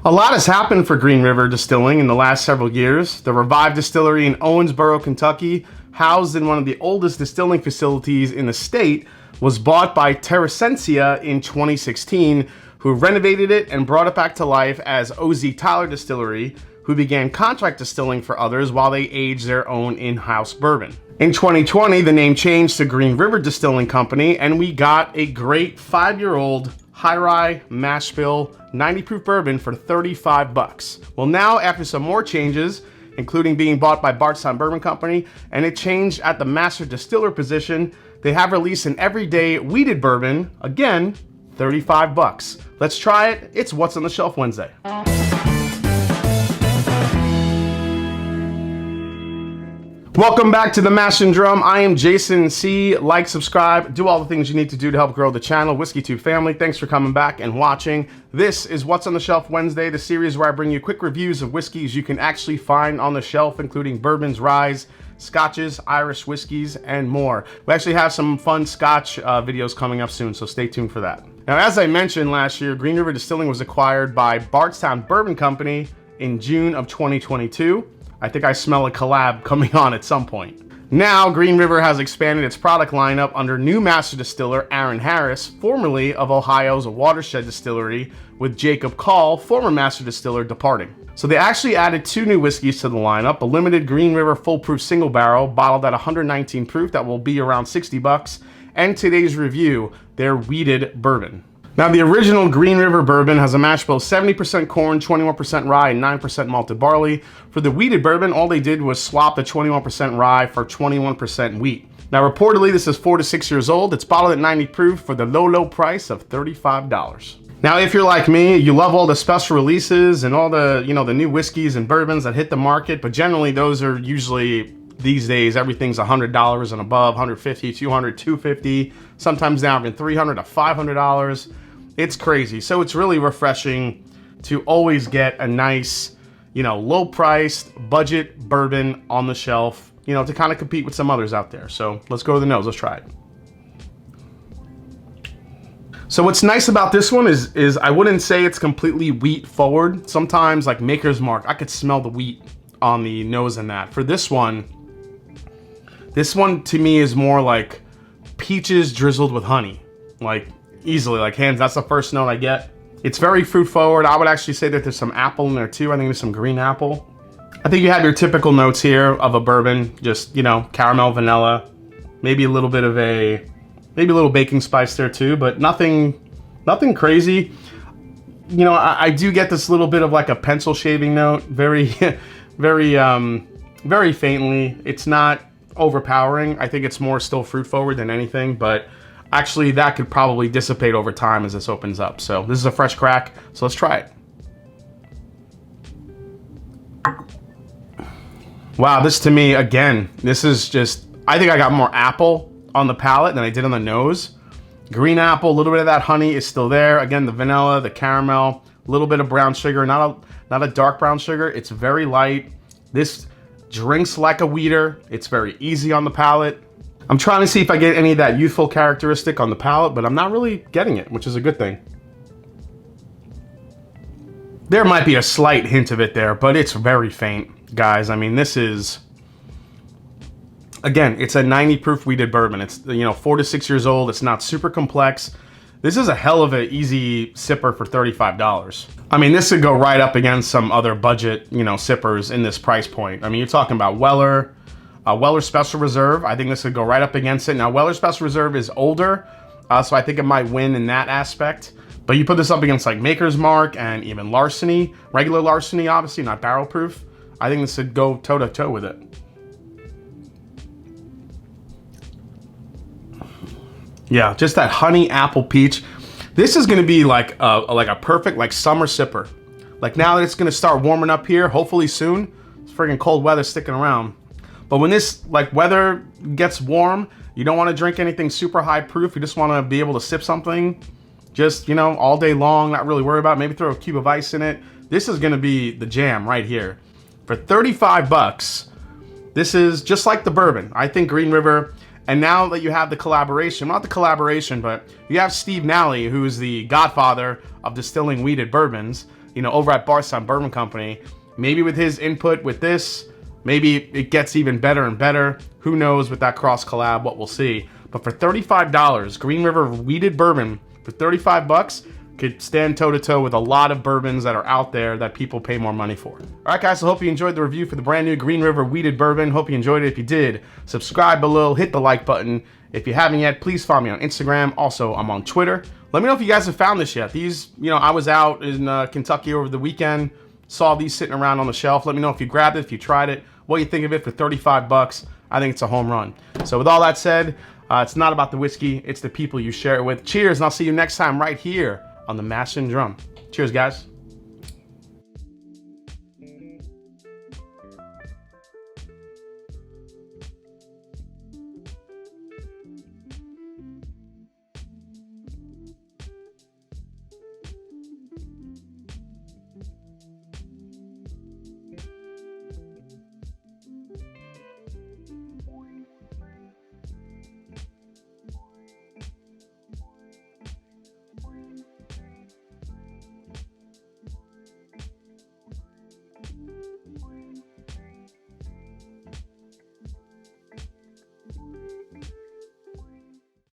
A lot has happened for Green River Distilling in the last several years. The revived distillery in Owensboro, Kentucky, housed in one of the oldest distilling facilities in the state, was bought by Terrasensia in 2016, who renovated it and brought it back to life as O.Z. Tyler Distillery, who began contract distilling for others while they aged their own in-house bourbon. In 2020, the name changed to Green River Distilling Company, and we got a great 5-year-old high rye mash bill 90 proof bourbon for $35. Well, now after some more changes, including being bought by Bardstown Bourbon Company, and it changed at the master distiller position, they have released an everyday wheated bourbon, again, $35. Let's try it. It's What's on the Shelf Wednesday. Welcome back to The Mash and Drum. I am Jason C. Like, subscribe, do all the things you need to do to help grow the channel. WhiskeyTube family, thanks for coming back and watching. This is What's on the Shelf Wednesday, the series where I bring you quick reviews of whiskeys you can actually find on the shelf, including bourbons, ryes, scotches, Irish whiskeys, and more. We actually have some fun scotch videos coming up soon, so stay tuned for that. Now, as I mentioned last year, Green River Distilling was acquired by Bardstown Bourbon Company in June of 2022. I think I smell a collab coming on at some point. Now, Green River has expanded its product lineup under new master distiller Aaron Harris, formerly of Ohio's Watershed Distillery, with Jacob Call, former master distiller, departing. So they actually added 2 new whiskeys to the lineup, a limited Green River full proof single barrel bottled at 119 proof that will be around $60, and today's review, their wheated bourbon. Now, the original Green River bourbon has a mash bill of 70% corn, 21% rye, and 9% malted barley. For the wheated bourbon, all they did was swap the 21% rye for 21% wheat. Now, reportedly, this is 4 to 6 years old. It's bottled at 90 proof for the low price of $35. Now, if you're like me, you love all the special releases and all the, the new whiskeys and bourbons that hit the market, but generally those are usually, these days, everything's $100 and above, $150, $200, $250, sometimes now even $300 to $500. It's crazy. So it's really refreshing to always get a nice, low-priced budget bourbon on the shelf, to kind of compete with some others out there. So let's go to the nose. Let's try it. So what's nice about this one is I wouldn't say it's completely wheat forward. Sometimes, like Maker's Mark, I could smell the wheat on the nose in that. For this one to me is more like peaches drizzled with honey. Like, easily, like hands, that's the first note I get. It's very fruit forward. I would actually say that there's some apple in there too. I think there's some green apple. I think you have your typical notes here of a bourbon, just, caramel, vanilla, maybe a little bit of maybe a little baking spice there too, but nothing crazy. I do get this little bit of like a pencil shaving note, very faintly. It's not overpowering. I think it's more still fruit forward than anything, but actually, that could probably dissipate over time as this opens up. So this is a fresh crack, so let's try it. Wow, this to me, again, this is just, I think I got more apple on the palate than I did on the nose. Green apple, a little bit of that honey is still there. Again, the vanilla, the caramel, a little bit of brown sugar, not a dark brown sugar. It's very light. This drinks like a wheater. It's very easy on the palate. I'm trying to see if I get any of that youthful characteristic on the palate, but I'm not really getting it, which is a good thing. There might be a slight hint of it there, but it's very faint, guys. I mean, this is, again, it's a 90 proof wheated bourbon. It's, 4 to 6 years old. It's not super complex. This is a hell of an easy sipper for $35. I mean, this could go right up against some other budget, sippers in this price point. I mean, you're talking about Weller Special Reserve. I think this would go right up against it. Now, Weller Special Reserve is older, so I think it might win in that aspect. But you put this up against like Maker's Mark and even Larceny, regular Larceny, obviously, not barrel proof. I think this would go toe-to-toe with it. Yeah, just that honey apple peach. This is going to be like a perfect like summer sipper. Like now that it's going to start warming up here, hopefully soon. It's friggin' cold weather sticking around. But when this weather gets warm, you don't want to drink anything super high proof. You just want to be able to sip something just, all day long, not really worry about it. Maybe throw a cube of ice in it. This is going to be the jam right here. For $35, this is just like the bourbon. I think Green River, and now that you have the collaboration, not the collaboration, but you have Steve Nally, who is the godfather of distilling wheated bourbons. you know, over at Bardstown Bourbon Company. Maybe with his input with this, maybe it gets even better and better. Who knows with that cross collab, what we'll see. But for $35, Green River Wheated Bourbon for 35 bucks could stand toe to toe with a lot of bourbons that are out there that people pay more money for. All right, guys, so hope you enjoyed the review for the brand new Green River Wheated Bourbon. Hope you enjoyed it. If you did, subscribe below, hit the like button. If you haven't yet, please follow me on Instagram. Also, I'm on Twitter. Let me know if you guys have found this yet. These, you know, I was out in Kentucky over the weekend, saw these sitting around on the shelf. Let me know if you grabbed it, if you tried it, what you think of it for 35 bucks. I think it's a home run. So with all that said, it's not about the whiskey, it's the people you share it with. Cheers, and I'll see you next time right here on the Mash and Drum. Cheers, guys.